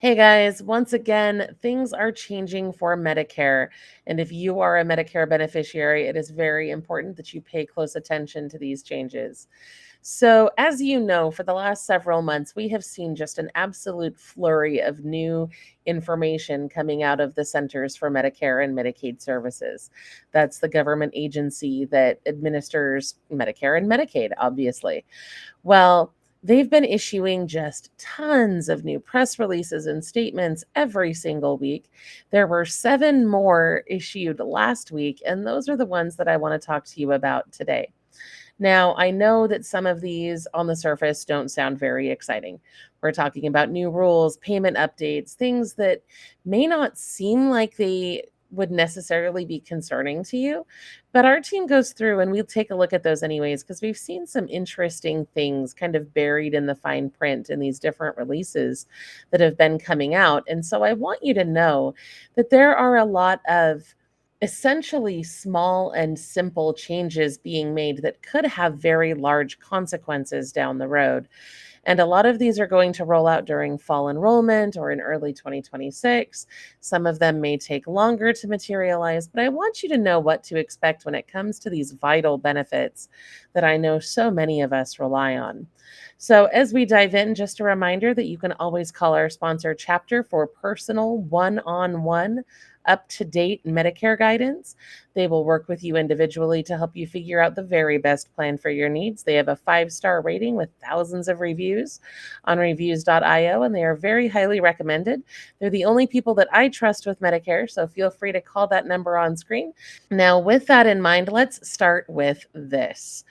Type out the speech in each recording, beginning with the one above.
Hey guys, once again, things are changing for Medicare. And if you are a Medicare beneficiary, it is very important that you pay close attention to these changes. So, as you know, for the last several months, we have seen just an absolute flurry of new information coming out of the Centers for Medicare and Medicaid Services. That's the government agency that administers Medicare and Medicaid, obviously. Well, they've been issuing just tons of new press releases and statements every single week. There were seven more issued last week, and those are the ones that I want to talk to you about today. Now, I know that some of these on the surface don't sound very exciting. We're talking about new rules, payment updates, things that may not seem like they would necessarily be concerning to you. But our team goes through and we'll take a look at those anyways, because we've seen some interesting things kind of buried in the fine print in these different releases that have been coming out. And so I want you to know that there are a lot of essentially small and simple changes being made that could have very large consequences down the road. And a lot of these are going to roll out during fall enrollment or in early 2026. Some of them may take longer to materialize, but I want you to know what to expect when it comes to these vital benefits that I know so many of us rely on. So, as we dive in, just a reminder that you can always call our sponsor chapter for personal one on one up to date Medicare guidance. They will work with you individually to help you figure out the very best plan for your needs. They have a 5-star rating with thousands of reviews on reviews.io, and they are very highly recommended. They're the only people that I trust with Medicare, so feel free to call that number on screen. Now, with that in mind, let's start with this.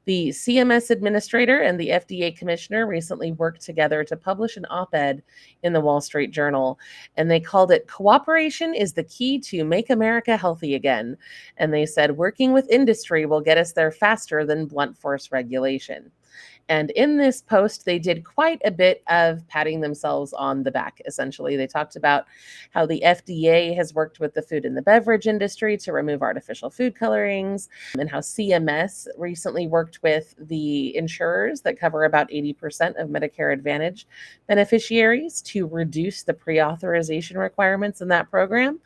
The CMS administrator and the FDA commissioner recently worked together to publish an op ed in the Wall Street Journal, and they called it Cooperation is the Key to Make America Healthy Again. And they said working with industry will get us there faster than blunt force regulation. And in this post, they did quite a bit of patting themselves on the back, essentially. They talked about how the FDA has worked with the food and the beverage industry to remove artificial food colorings, and how CMS recently worked with the insurers that cover about 80% of Medicare Advantage beneficiaries to reduce the pre authorization requirements in that program.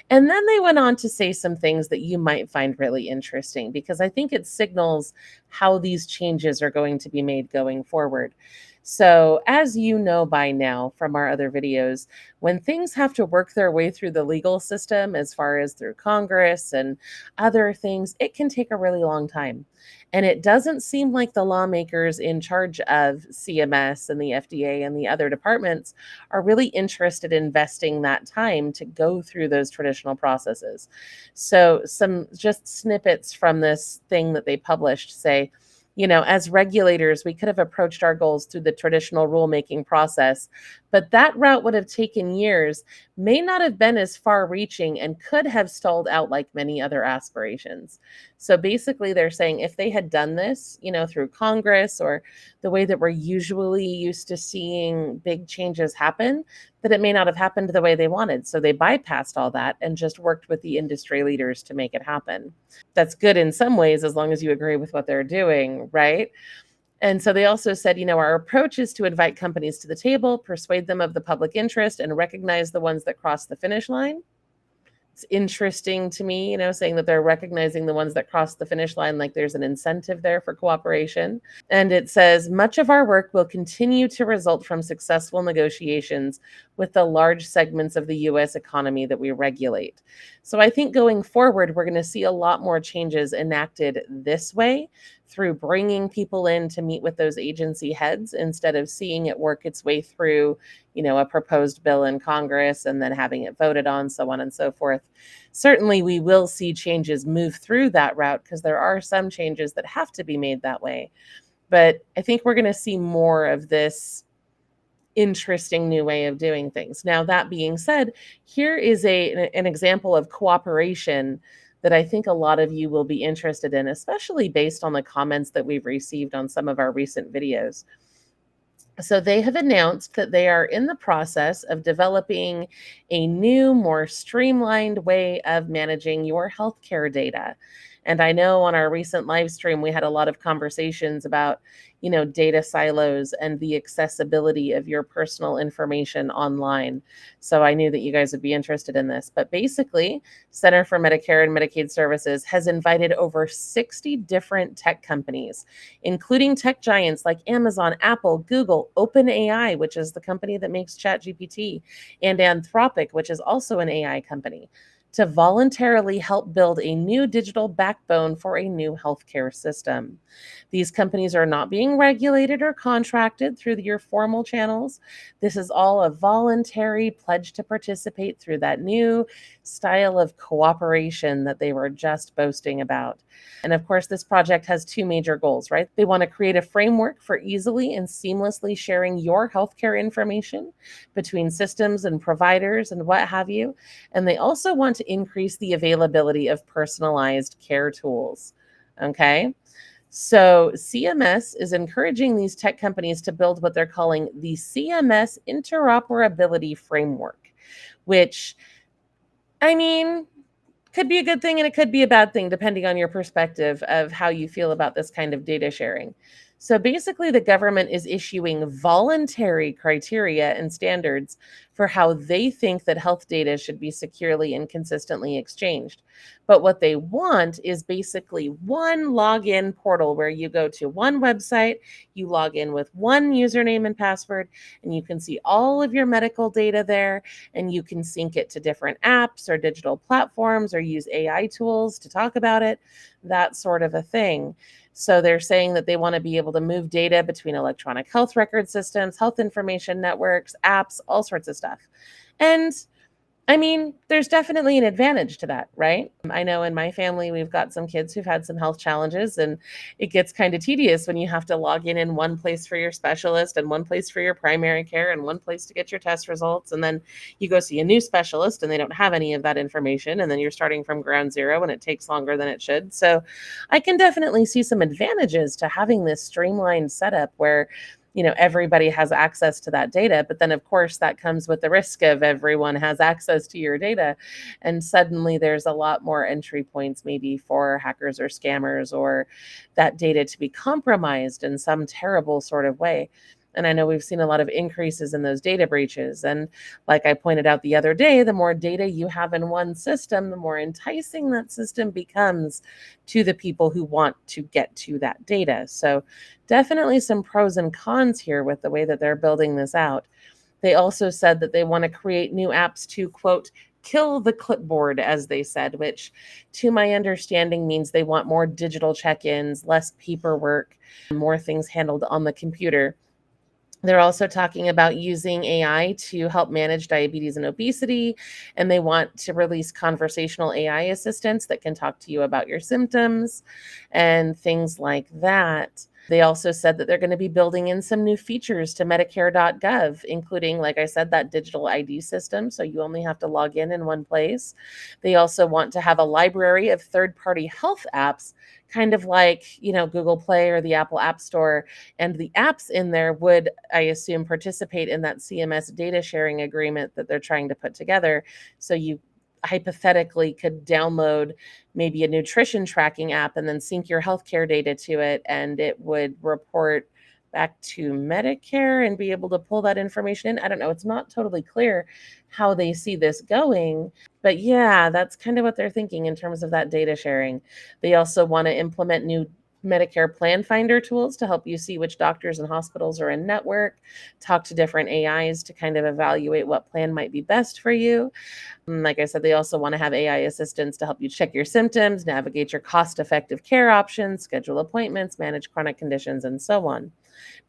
And then they went on to say some things that you might find really interesting because I think it signals how these changes are going to be made going forward. So, as you know by now from our other videos, when things have to work their way through the legal system, as far as through Congress and other things, it can take a really long time. And it doesn't seem like the lawmakers in charge of CMS and the FDA and the other departments are really interested in investing that time to go through those traditional processes. So, some just snippets from this thing that they published say, as regulators, we could have approached our goals through the traditional rulemaking process, but that route would have taken years, may not have been as far reaching, and could have stalled out like many other aspirations. So basically, they're saying if they had done this, through Congress or the way that we're usually used to seeing big changes happen, that it may not have happened the way they wanted. So they bypassed all that and just worked with the industry leaders to make it happen. That's good in some ways, as long as you agree with what they're doing, right? And so they also said, our approach is to invite companies to the table, persuade them of the public interest, and recognize the ones that cross the finish line. It's interesting to me, saying that they're recognizing the ones that cross the finish line, like there's an incentive there for cooperation. And it says much of our work will continue to result from successful negotiations with the large segments of the US economy that we regulate. So I think going forward, we're going to see a lot more changes enacted this way through bringing people in to meet with those agency heads instead of seeing it work its way through, a proposed bill in Congress and then having it voted on, so on and so forth. Certainly, we will see changes move through that route because there are some changes that have to be made that way. But I think we're going to see more of this interesting new way of doing things. Now, that being said, here is an example of cooperation that I think a lot of you will be interested in, especially based on the comments that we've received on some of our recent videos. So they have announced that they are in the process of developing a new, more streamlined way of managing your healthcare data. And I know on our recent live stream, we had a lot of conversations about, data silos and the accessibility of your personal information online. So I knew that you guys would be interested in this. But basically, Center for Medicare and Medicaid Services has invited over 60 different tech companies, including tech giants like Amazon, Apple, Google, OpenAI, which is the company that makes ChatGPT, and Anthropic, which is also an AI company, to voluntarily help build a new digital backbone for a new healthcare system. These companies are not being regulated or contracted through your formal channels. This is all a voluntary pledge to participate through that new style of cooperation that they were just boasting about. And of course, this project has two major goals, right? They want to create a framework for easily and seamlessly sharing your healthcare information between systems and providers and what have you. And they also want to increase the availability of personalized care tools. Okay. So, CMS is encouraging these tech companies to build what they're calling the CMS interoperability framework, which, I mean, could be a good thing and it could be a bad thing, depending on your perspective of how you feel about this kind of data sharing. So basically, the government is issuing voluntary criteria and standards for how they think that health data should be securely and consistently exchanged. But what they want is basically one login portal where you go to one website, you log in with one username and password, and you can see all of your medical data there, and you can sync it to different apps or digital platforms or use AI tools to talk about it, that sort of a thing. So they're saying that they want to be able to move data between electronic health record systems, health information networks, apps, all sorts of stuff. And I mean, there's definitely an advantage to that, right? I know in my family, we've got some kids who've had some health challenges, and it gets kind of tedious when you have to log in one place for your specialist and one place for your primary care and one place to get your test results. And then you go see a new specialist and they don't have any of that information. And then you're starting from ground zero and it takes longer than it should. So I can definitely see some advantages to having this streamlined setup where everybody has access to that data. But then, of course, that comes with the risk of everyone has access to your data. And suddenly there's a lot more entry points, maybe for hackers or scammers, or that data to be compromised in some terrible sort of way. And I know we've seen a lot of increases in those data breaches. And like I pointed out the other day, the more data you have in one system, the more enticing that system becomes to the people who want to get to that data. So definitely some pros and cons here with the way that they're building this out. They also said that they want to create new apps to, quote, kill the clipboard, as they said, which to my understanding means they want more digital check-ins, less paperwork, more things handled on the computer. They're also talking about using AI to help manage diabetes and obesity, and they want to release conversational AI assistants that can talk to you about your symptoms and things like that. They also said that they're going to be building in some new features to Medicare.gov, including, like I said, that digital ID system. So you only have to log in one place. They also want to have a library of third party health apps, kind of like, Google Play or the Apple App Store. And the apps in there would, I assume, participate in that CMS data sharing agreement that they're trying to put together. So you hypothetically could download maybe a nutrition tracking app and then sync your healthcare data to it, and it would report back to Medicare and be able to pull that information in. I don't know. It's not totally clear how they see this going, but yeah, that's kind of what they're thinking in terms of that data sharing. They also want to implement new Medicare plan finder tools to help you see which doctors and hospitals are in network, talk to different AIs to kind of evaluate what plan might be best for you. And like I said, they also want to have AI assistants to help you check your symptoms, navigate your cost effective care options, schedule appointments, manage chronic conditions, and so on.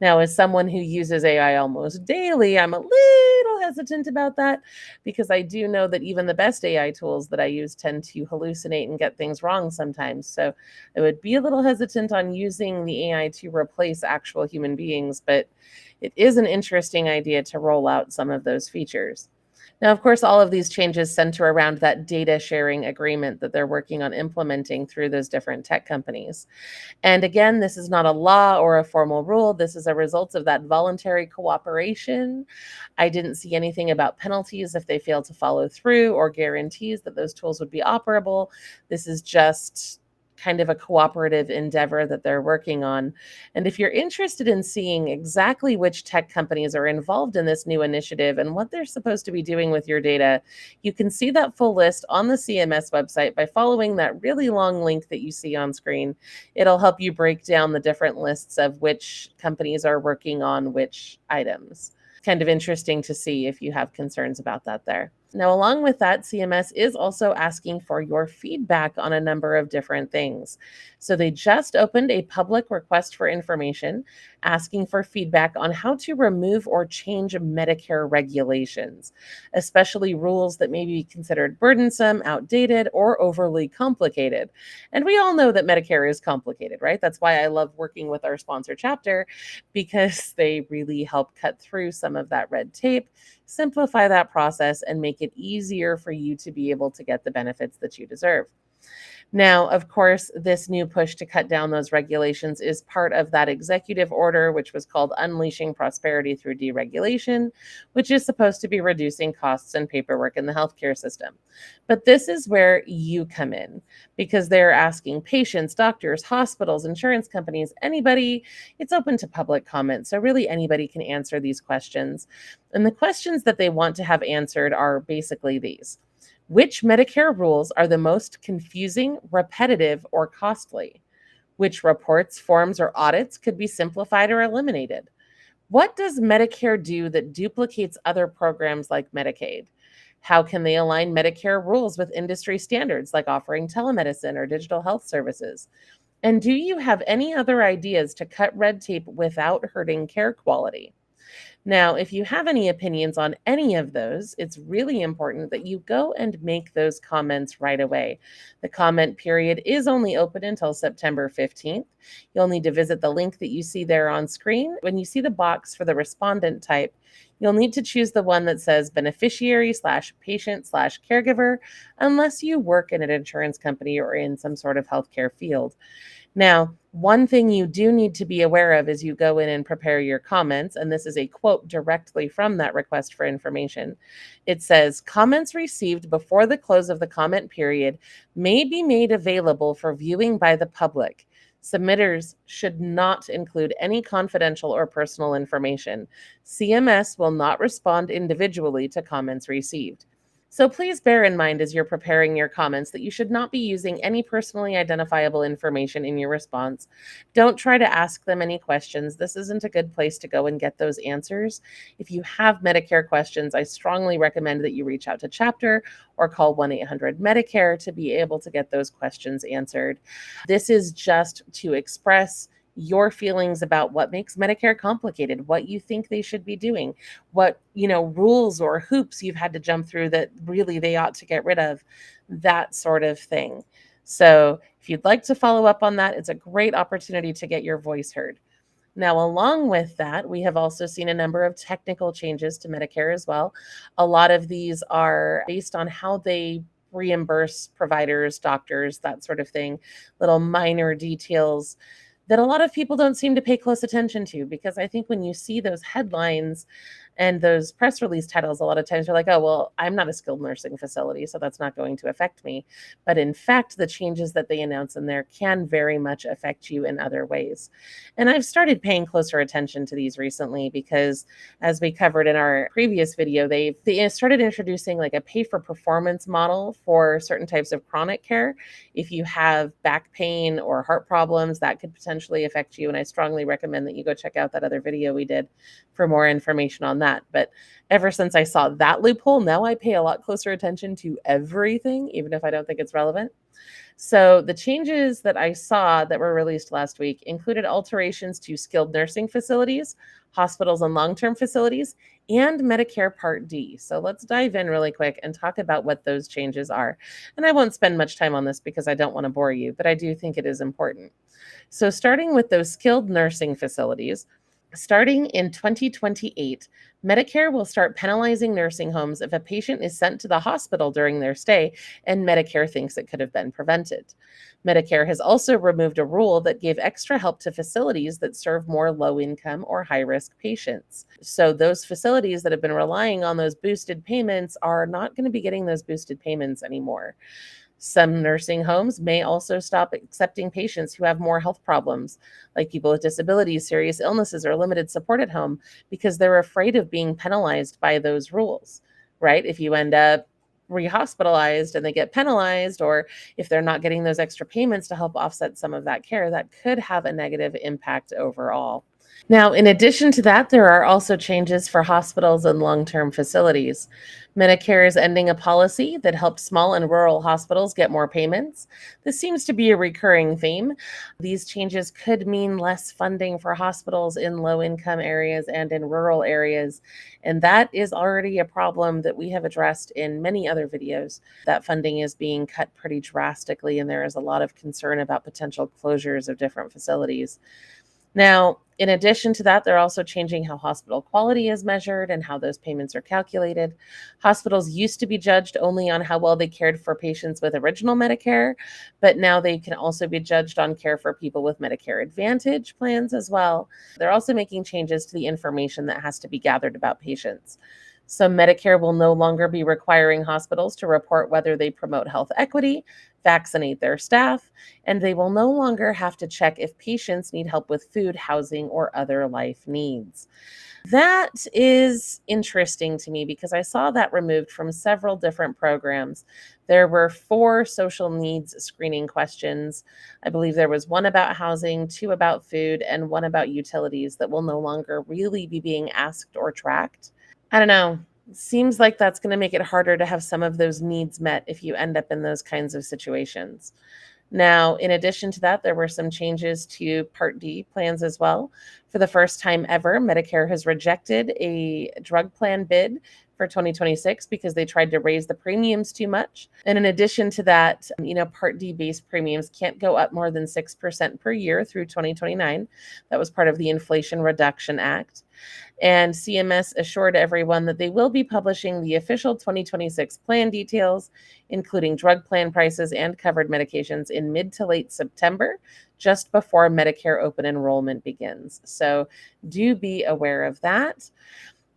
Now, as someone who uses AI almost daily, I'm a little hesitant about that because I do know that even the best AI tools that I use tend to hallucinate and get things wrong sometimes. So I would be a little hesitant on using the AI to replace actual human beings, but it is an interesting idea to roll out some of those features. Now, of course, all of these changes center around that data sharing agreement that they're working on implementing through those different tech companies. And again, this is not a law or a formal rule. This is a result of that voluntary cooperation. I didn't see anything about penalties if they fail to follow through or guarantees that those tools would be operable. This is just kind of a cooperative endeavor that they're working on. And if you're interested in seeing exactly which tech companies are involved in this new initiative and what they're supposed to be doing with your data, you can see that full list on the CMS website by following that really long link that you see on screen. It'll help you break down the different lists of which companies are working on which items. Kind of interesting to see if you have concerns about that there. Now, along with that, CMS is also asking for your feedback on a number of different things. So they just opened a public request for information asking for feedback on how to remove or change Medicare regulations, especially rules that may be considered burdensome, outdated, or overly complicated. And we all know that Medicare is complicated, right? That's why I love working with our sponsor chapter, because they really help cut through some of that red tape, simplify that process, and make it easier for you to be able to get the benefits that you deserve. Now, of course, this new push to cut down those regulations is part of that executive order, which was called Unleashing Prosperity Through Deregulation, which is supposed to be reducing costs and paperwork in the healthcare system. But this is where you come in, because they're asking patients, doctors, hospitals, insurance companies, anybody. It's open to public comment. So, really, anybody can answer these questions. And the questions that they want to have answered are basically these: which Medicare rules are the most confusing, repetitive, or costly? Which reports, forms, or audits could be simplified or eliminated? What does Medicare do that duplicates other programs like Medicaid? How can they align Medicare rules with industry standards like offering telemedicine or digital health services? And do you have any other ideas to cut red tape without hurting care quality? Now, if you have any opinions on any of those, it's really important that you go and make those comments right away. The comment period is only open until September 15th. You'll need to visit the link that you see there on screen. When you see the box for the respondent type, you'll need to choose the one that says beneficiary slash patient slash caregiver, unless you work in an insurance company or in some sort of healthcare field. Now, one thing you do need to be aware of as you go in and prepare your comments, and this is a quote directly from that request for information. It says, comments received before the close of the comment period may be made available for viewing by the public. Submitters should not include any confidential or personal information. CMS will not respond individually to comments received. So please bear in mind as you're preparing your comments that you should not be using any personally identifiable information in your response. Don't try to ask them any questions. This isn't a good place to go and get those answers. If you have Medicare questions, I strongly recommend that you reach out to Chapter or call 1-800-Medicare to be able to get those questions answered. This is just to express your feelings about what makes Medicare complicated, what you think they should be doing, what, rules or hoops you've had to jump through that really they ought to get rid of, that sort of thing. So if you'd like to follow up on that, it's a great opportunity to get your voice heard. Now, along with that, we have also seen a number of technical changes to Medicare as well. A lot of these are based on how they reimburse providers, doctors, that sort of thing, little minor details that a lot of people don't seem to pay close attention to, because I think when you see those headlines and those press release titles, a lot of times you're like, oh, well, I'm not a skilled nursing facility, so that's not going to affect me. But in fact, the changes that they announce in there can very much affect you in other ways. And I've started paying closer attention to these recently because, as we covered in our previous video, they started introducing like a pay for performance model for certain types of chronic care. If you have back pain or heart problems, that could potentially affect you. And I strongly recommend that you go check out that other video we did for more information on that. But ever since I saw that loophole, now I pay a lot closer attention to everything, even if I don't think it's relevant. So the changes that I saw that were released last week included alterations to skilled nursing facilities, hospitals and long-term facilities, and Medicare Part D. So let's dive in really quick and talk about what those changes are. And I won't spend much time on this because I don't want to bore you, but I do think it is important. So starting with those skilled nursing facilities, starting in 2028, Medicare will start penalizing nursing homes if a patient is sent to the hospital during their stay and Medicare thinks it could have been prevented. Medicare has also removed a rule that gave extra help to facilities that serve more low-income or high-risk patients. So those facilities that have been relying on those boosted payments are not going to be getting those boosted payments anymore. Some nursing homes may also stop accepting patients who have more health problems, like people with disabilities, serious illnesses, or limited support at home, because they're afraid of being penalized by those rules, right? If you end up rehospitalized and they get penalized, or if they're not getting those extra payments to help offset some of that care, that could have a negative impact overall. Now, in addition to that, there are also changes for hospitals and long term facilities. Medicare is ending a policy that helped small and rural hospitals get more payments. This seems to be a recurring theme. These changes could mean less funding for hospitals in low income areas and in rural areas. And that is already a problem that we have addressed in many other videos. That funding is being cut pretty drastically, and there is a lot of concern about potential closures of different facilities. Now, in addition to that, they're also changing how hospital quality is measured and how those payments are calculated. Hospitals used to be judged only on how well they cared for patients with original Medicare, but now they can also be judged on care for people with Medicare Advantage plans as well. They're also making changes to the information that has to be gathered about patients. So, Medicare will no longer be requiring hospitals to report whether they promote health equity, vaccinate their staff, and they will no longer have to check if patients need help with food, housing, or other life needs. That is interesting to me because I saw that removed from several different programs. There were four social needs screening questions. I believe there was one about housing, two about food, and one about utilities that will no longer really be being asked or tracked. I don't know. Seems like that's going to make it harder to have some of those needs met if you end up in those kinds of situations. Now, in addition to that, there were some changes to Part D plans as well. For the first time ever, Medicare has rejected a drug plan bid for 2026 because they tried to raise the premiums too much. And in addition to that, Part D based premiums can't go up more than 6% per year through 2029. That was part of the Inflation Reduction Act. And CMS assured everyone that they will be publishing the official 2026 plan details, including drug plan prices and covered medications, in mid to late September, just before Medicare open enrollment begins. So do be aware of that.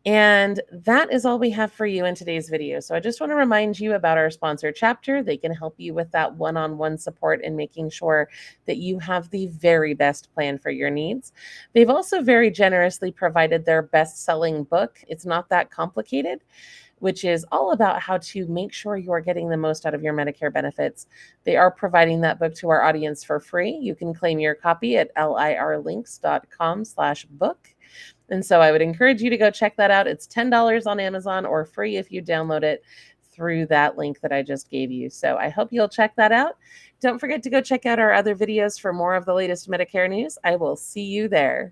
And that is all we have for you in today's video. So I just want to remind you about our sponsor chapter. They can help you with that one-on-one support and making sure that you have the very best plan for your needs. They've also very generously provided their best-selling book, It's Not That Complicated, which is all about how to make sure you are getting the most out of your Medicare benefits. They are providing that book to our audience for free. You can claim your copy at lirlinks.com/book. And so I would encourage you to go check that out. It's $10 on Amazon or free if you download it through that link that I just gave you. So I hope you'll check that out. Don't forget to go check out our other videos for more of the latest Medicare news. I will see you there.